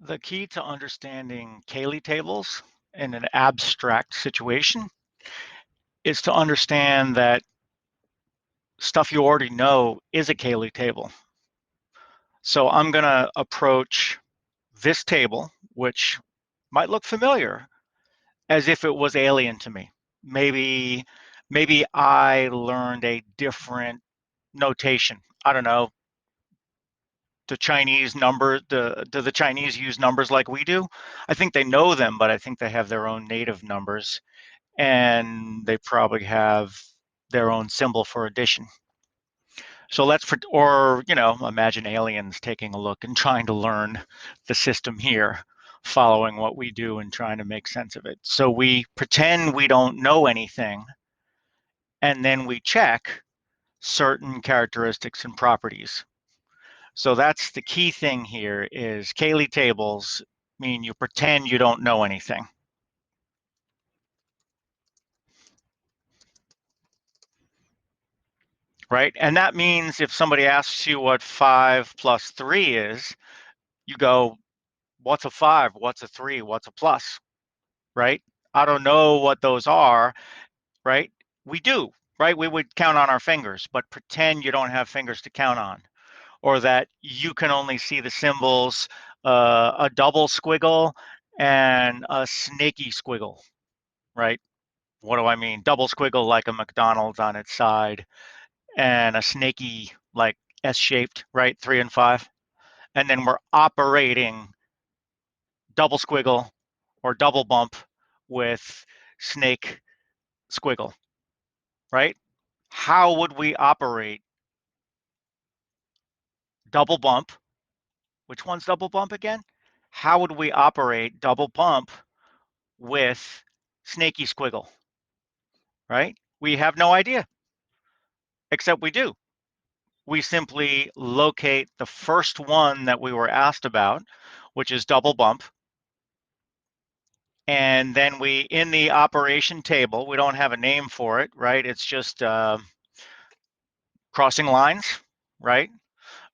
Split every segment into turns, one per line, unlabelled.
The key to understanding Cayley tables in an abstract situation is to understand that stuff you already know is a Cayley table. So I'm going to approach this table, which might look familiar, as if it was alien to me. Maybe maybe I learned a different notation. I don't know. The Chinese number, do the Chinese use numbers like we do? I think they know them, but I think they have their own native numbers, and they probably have their own symbol for addition. So or imagine aliens taking a look and trying to learn the system here, following what we do and trying to make sense of it. So we pretend we don't know anything, and then we check certain characteristics and properties. So that's the key thing here is Cayley tables mean you pretend you don't know anything. Right? And that means if somebody asks you what 5 plus 3 is, you go, what's a 5? What's a 3? What's a plus? Right? I don't know what those are, right? We do, right? We would count on our fingers, but pretend you don't have fingers to count on, or that you can only see the symbols, a double squiggle and a snaky squiggle, right? What do I mean? Double squiggle like a McDonald's on its side, and a snaky like S-shaped, right? 3 and 5. And then we're operating double squiggle or double bump with snake squiggle, right? How would we operate double bump? Which one's double bump again? How would we operate double bump with snaky squiggle, right? We have no idea, except we do. We simply locate the first one that we were asked about, which is double bump. And then in the operation table, we don't have a name for it, right? It's just crossing lines, right?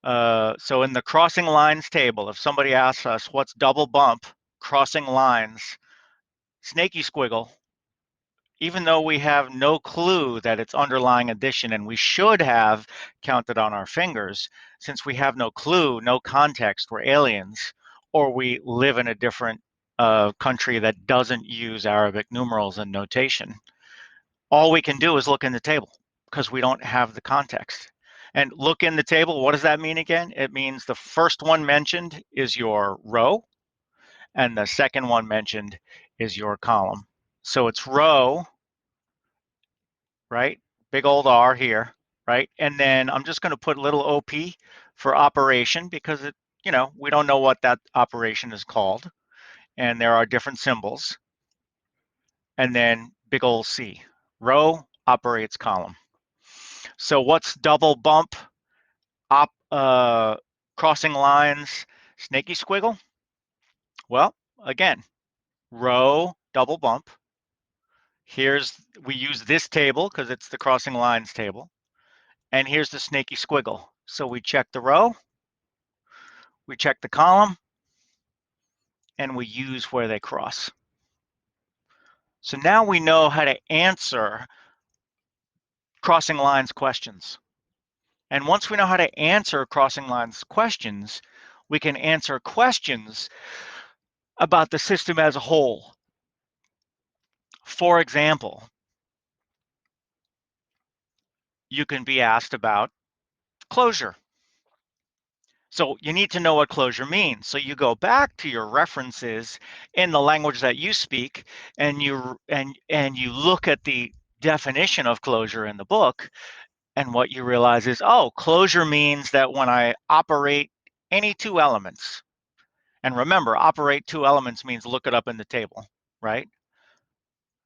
So in the crossing lines table, if somebody asks us what's double bump, crossing lines, snaky squiggle, even though we have no clue that it's underlying addition and we should have counted on our fingers, since we have no clue, no context, we're aliens, or we live in a different country that doesn't use Arabic numerals and notation, all we can do is look in the table because we don't have the context. And look in the table, what does that mean again? It means the first one mentioned is your row, and the second one mentioned is your column. So it's row, right? Big old R here, right? And then I'm just going to put little OP for operation because we don't know what that operation is called. And there are different symbols. And then big old C, row operates column. So what's double bump, crossing lines, snaky squiggle? Well, again, row, double bump. We use this table because it's the crossing lines table. And here's the snaky squiggle. So we check the row, we check the column, and we use where they cross. So now we know how to answer crossing lines questions. And once we know how to answer crossing lines questions, we can answer questions about the system as a whole. For example, you can be asked about closure. So you need to know what closure means. So you go back to your references in the language that you speak, and you look at the definition of closure in the book, and what you realize is, oh, closure means that when I operate any two elements, and remember, operate two elements means look it up in the table, right?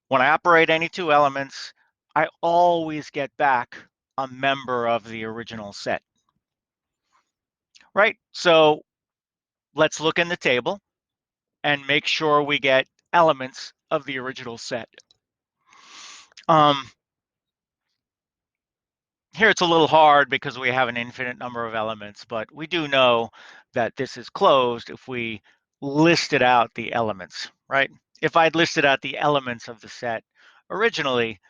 When I operate any two elements, I always get back a member of the original set, right? So let's look in the table and make sure we get elements of the original set. Here it's a little hard because we have an infinite number of elements, but we do know that this is closed if we listed out the elements, right? If I'd listed out the elements of the set originally,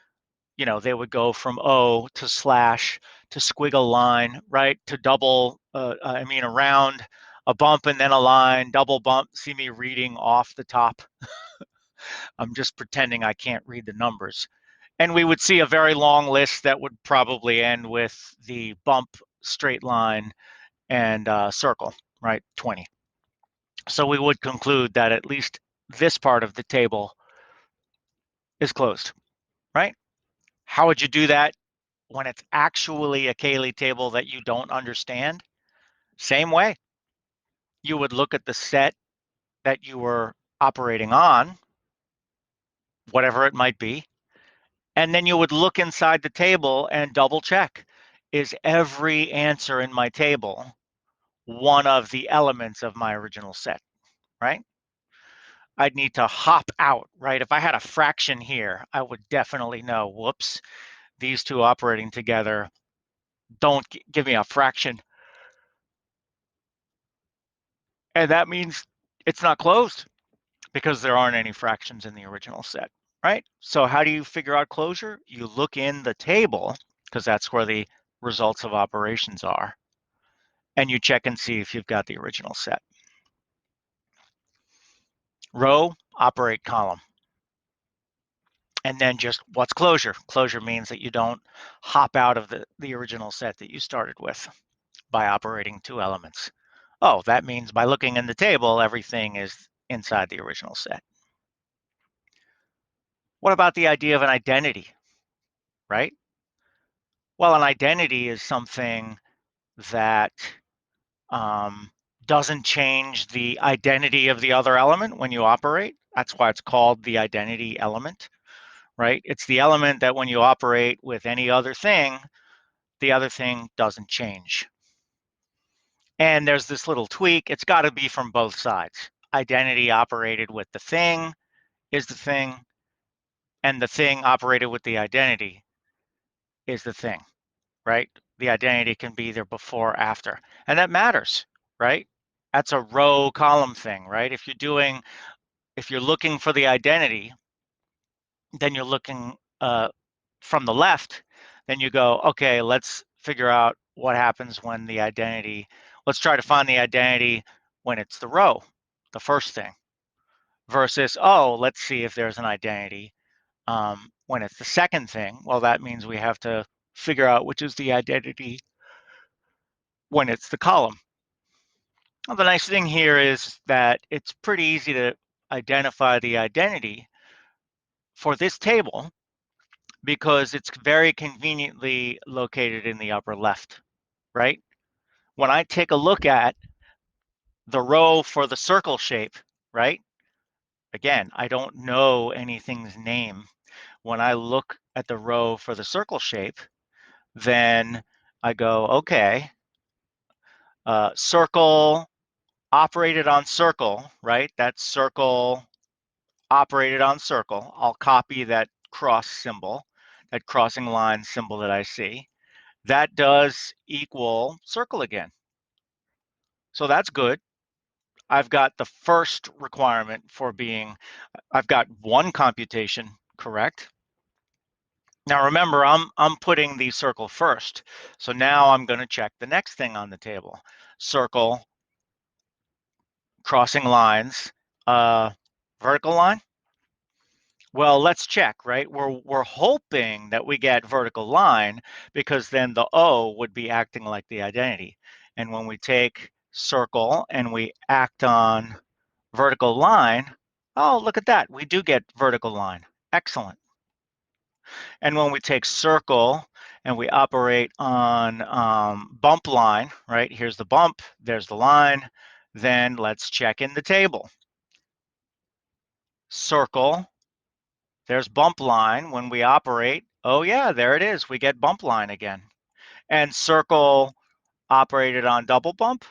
they would go from O to slash to squiggle line, right? To double, around a bump and then a line, double bump. See me reading off the top. I'm just pretending I can't read the numbers. And we would see a very long list that would probably end with the bump, straight line, and circle, right? 20. So we would conclude that at least this part of the table is closed, right? How would you do that when it's actually a Cayley table that you don't understand? Same way. You would look at the set that you were operating on, whatever it might be, and then you would look inside the table and double check. Is every answer in my table one of the elements of my original set, right? I'd need to hop out, right? If I had a fraction here, I would definitely know, whoops, these two operating together don't give me a fraction. And that means it's not closed because there aren't any fractions in the original set, right? So how do you figure out closure? You look in the table, because that's where the results of operations are, and you check and see if you've got the original set. Row, operate column. And then just what's closure? Closure means that you don't hop out of the original set that you started with by operating two elements. Oh, that means by looking in the table, everything is inside the original set. What about the idea of an identity, right? Well, an identity is something that um, doesn't change the identity of the other element when you operate. That's why it's called the identity element, right? It's the element that when you operate with any other thing, the other thing doesn't change. And there's this little tweak. It's got to be from both sides. Identity operated with the thing is the thing, and the thing operated with the identity is the thing, right? The identity can be either before or after. And that matters, right? That's a row column thing, right? If you're looking for the identity, then you're looking from the left, then you go, okay, let's figure out what happens when the identity, let's try to find the identity when it's the row, the first thing, versus, oh, let's see if there's an identity when it's the second thing. Well, that means we have to figure out which is the identity when it's the column. Well, the nice thing here is that it's pretty easy to identify the identity for this table because it's very conveniently located in the upper left, right? When I take a look at the row for the circle shape, right? Again, I don't know anything's name. When I look at the row for the circle shape, then I go, okay, circle operated on circle, right? That circle operated on circle. I'll copy that cross symbol, that crossing line symbol that I see. That does equal circle again. So that's good. I've got the first requirement for being, I've got one computation correct. Now remember, I'm putting the circle first. So now I'm going to check the next thing on the table. Circle, crossing lines, vertical line. Well, let's check, right? We're hoping that we get vertical line because then the O would be acting like the identity. And when we take circle and we act on vertical line, oh, look at that. We do get vertical line. Excellent. And when we take circle and we operate on bump line, right? Here's the bump, there's the line. Then let's check in the table. Circle, there's bump line. When we operate, oh yeah, there it is. We get bump line again. And circle operated on double bump,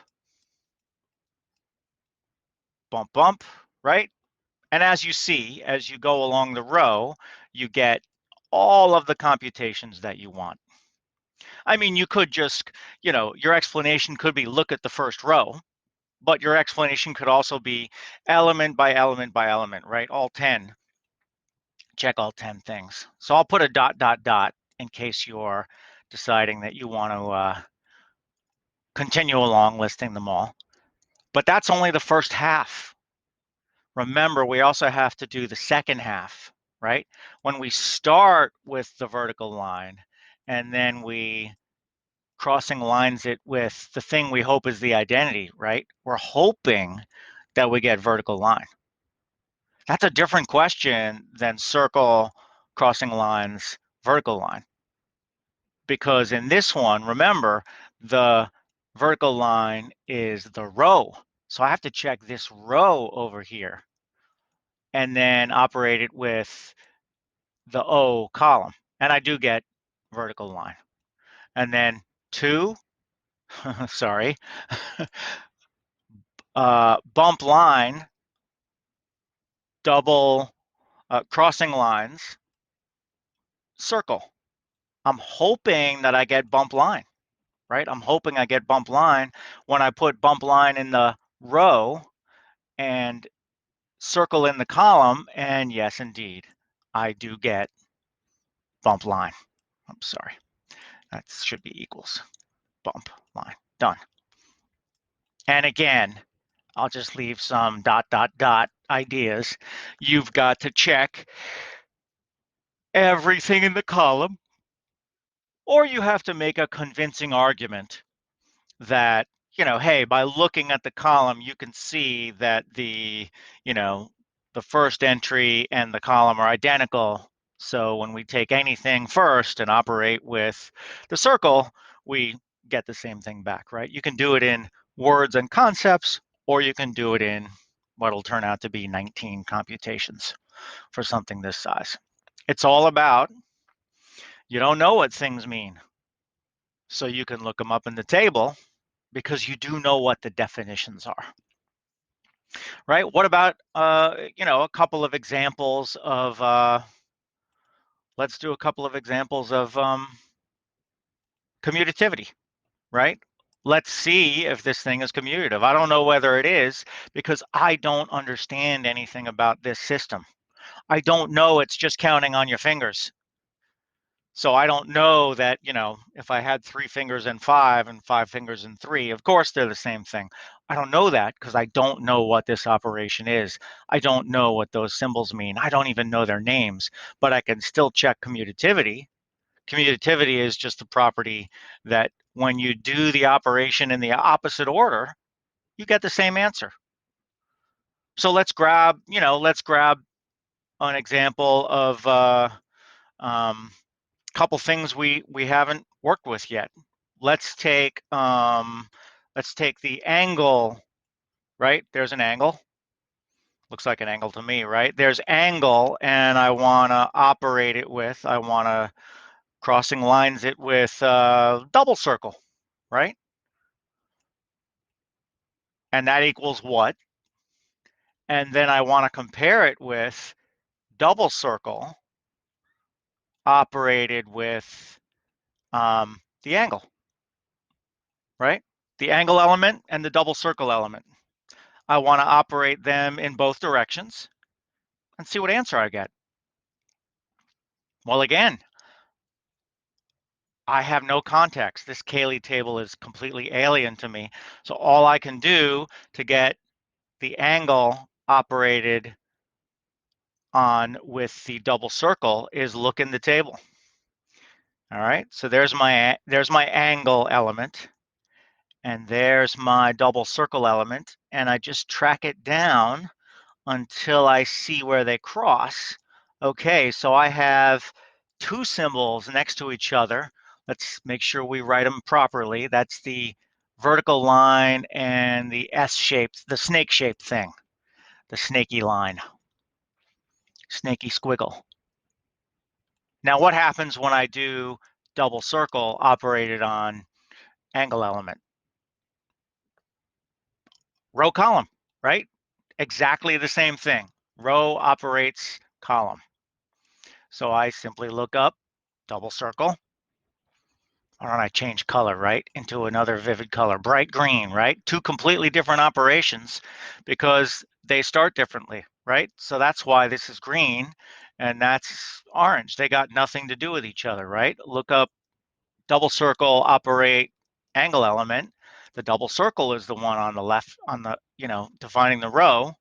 bump, bump, right? And as you see, as you go along the row, you get all of the computations that you want. I mean, you could just, your explanation could be look at the first row, But your explanation could also be element by element by element, right? All 10, check all 10 things. So I'll put a dot, dot, dot in case you're deciding that you want to continue along listing them all. But that's only the first half. Remember, we also have to do the second half, right? When we start with the vertical line and then we crossing lines it with the thing we hope is the identity, right? We're hoping that we get vertical line. That's a different question than circle, crossing lines, vertical line. Because in this one, remember, the vertical line is the row. So I have to check this row over here and then operate it with the O column. And I do get vertical line. And then 2, sorry, bump line, double crossing lines, circle. I'm hoping that I get bump line, right? I'm hoping I get bump line when I put bump line in the row and circle in the column. And yes, indeed, I do get bump line. I'm sorry, that should be equals bump line. Done. And again, I'll just leave some dot, dot, dot ideas. You've got to check everything in the column, or you have to make a convincing argument that, hey, by looking at the column, you can see that the first entry and the column are identical. So when we take anything first and operate with the circle, we get the same thing back, right? You can do it in words and concepts, or you can do it in what'll turn out to be 19 computations for something this size. It's all about, you don't know what things mean, so you can look them up in the table because you do know what the definitions are, right? What about, a couple of examples of, let's do a couple of examples of commutativity, right? Let's see if this thing is commutative. I don't know whether it is because I don't understand anything about this system. I don't know it's just counting on your fingers. So I don't know that, if I had 3 fingers and 5 and 5 fingers and 3, of course they're the same thing. I don't know that because I don't know what this operation is. I don't know what those symbols mean. I don't even know their names, but I can still check commutativity. Commutativity is just the property that when you do the operation in the opposite order, you get the same answer. So let's grab an example of couple things we haven't worked with yet. Let's take the angle, right? There's an angle. Looks like an angle to me, right? There's angle, and I want to operate it with, I want to crossing lines it with double circle, right? And that equals what? And then I want to compare it with double circle operated with the angle, right? The angle element and the double circle element. I want to operate them in both directions and see what answer I get. Well, again, I have no context. This Cayley table is completely alien to me. So all I can do to get the angle operated on with the double circle is look in the table. All right, so there's my angle element, and there's my double circle element, and I just track it down until I see where they cross. Okay, so I have 2 symbols next to each other. Let's make sure we write them properly. That's the vertical line and the S-shaped, the snake-shaped thing, the snaky line, snaky squiggle. Now, what happens when I do double circle operated on angle element? Row column, right? Exactly the same thing. Row operates column. So I simply look up double circle, Why don't I change color, right, into another vivid color, bright green, right? Two completely different operations because they start differently, right? So that's why this is green and that's orange. They got nothing to do with each other, right? Look up double circle operate angle element. The double circle is the one on the left, on the, defining the row,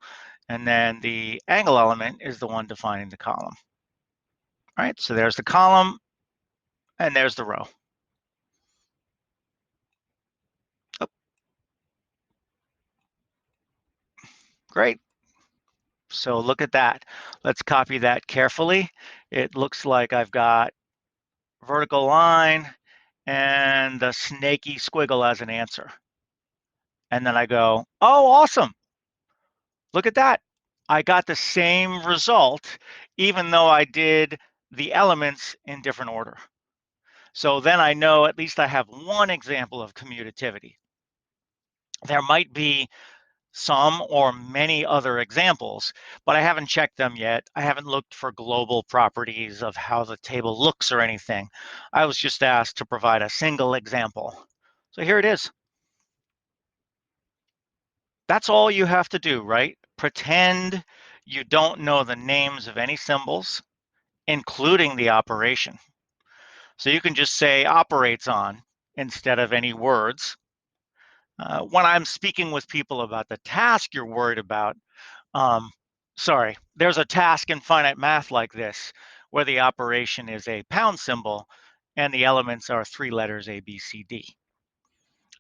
and then the angle element is the one defining the column. All right, so there's the column and there's the row. Oh, great. So look at that. Let's copy that carefully. It looks like I've got vertical line and the snaky squiggle as an answer. And then I go, oh, awesome. Look at that. I got the same result, even though I did the elements in different order. So then I know at least I have one example of commutativity. There might be some or many other examples, but I haven't checked them yet. I haven't looked for global properties of how the table looks or anything. I was just asked to provide a single example. So here it is. That's all you have to do, right? Pretend you don't know the names of any symbols, including the operation. So you can just say operates on instead of any words. When I'm speaking with people about the task you're worried about, there's a task in finite math like this, where the operation is a pound symbol and the elements are three letters A, B, C, D.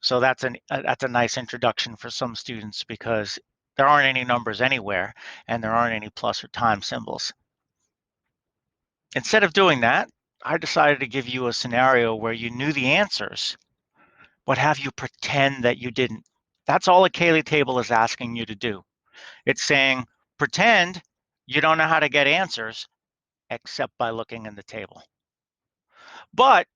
So that's a nice introduction for some students because there aren't any numbers anywhere and there aren't any plus or time symbols. Instead of doing that, I decided to give you a scenario where you knew the answers, but have you pretend that you didn't. That's all a Cayley table is asking you to do. It's saying, pretend you don't know how to get answers except by looking in the table. But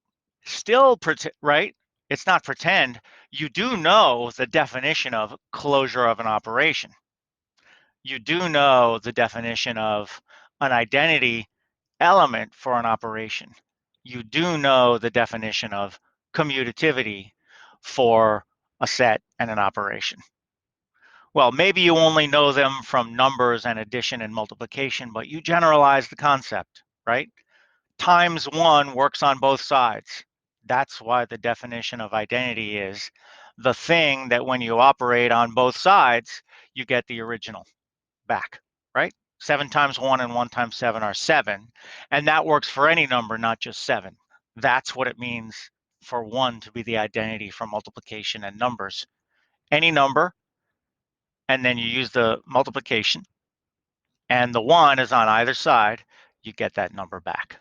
still, right? It's not pretend. You do know the definition of closure of an operation. You do know the definition of an identity element for an operation. You do know the definition of commutativity for a set and an operation. Well, maybe you only know them from numbers and addition and multiplication, but you generalize the concept, right? Times one works on both sides. That's why the definition of identity is the thing that when you operate on both sides, you get the original back, right? 7 times 1 and 1 times 7 are 7. And that works for any number, not just 7. That's what it means for 1 to be the identity for multiplication and numbers. Any number, and then you use the multiplication, and the 1 is on either side, you get that number back.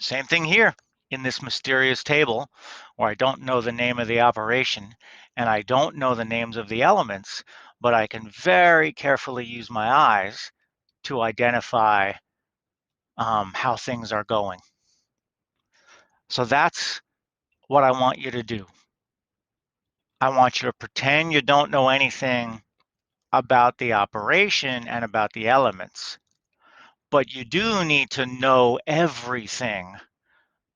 Same thing here in this mysterious table where I don't know the name of the operation and I don't know the names of the elements, but I can very carefully use my eyes to identify how things are going. So that's what I want you to do. I want you to pretend you don't know anything about the operation and about the elements, but you do need to know everything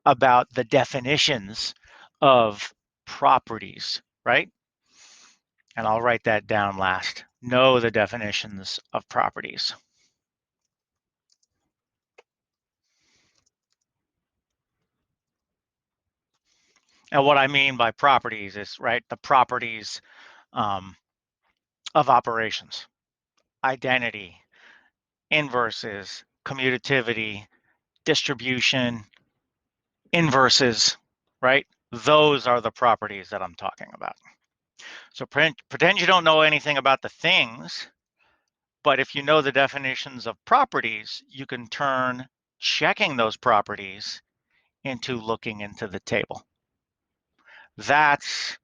about the definitions of properties, right? And I'll write that down last. Know the definitions of properties. And what I mean by properties is, right, the properties of operations, identity, inverses, commutativity, distribution, inverses, right? Those are the properties that I'm talking about. So pretend you don't know anything about the things, but if you know the definitions of properties, you can turn checking those properties into looking into the table. That's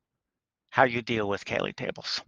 how you deal with Cayley tables.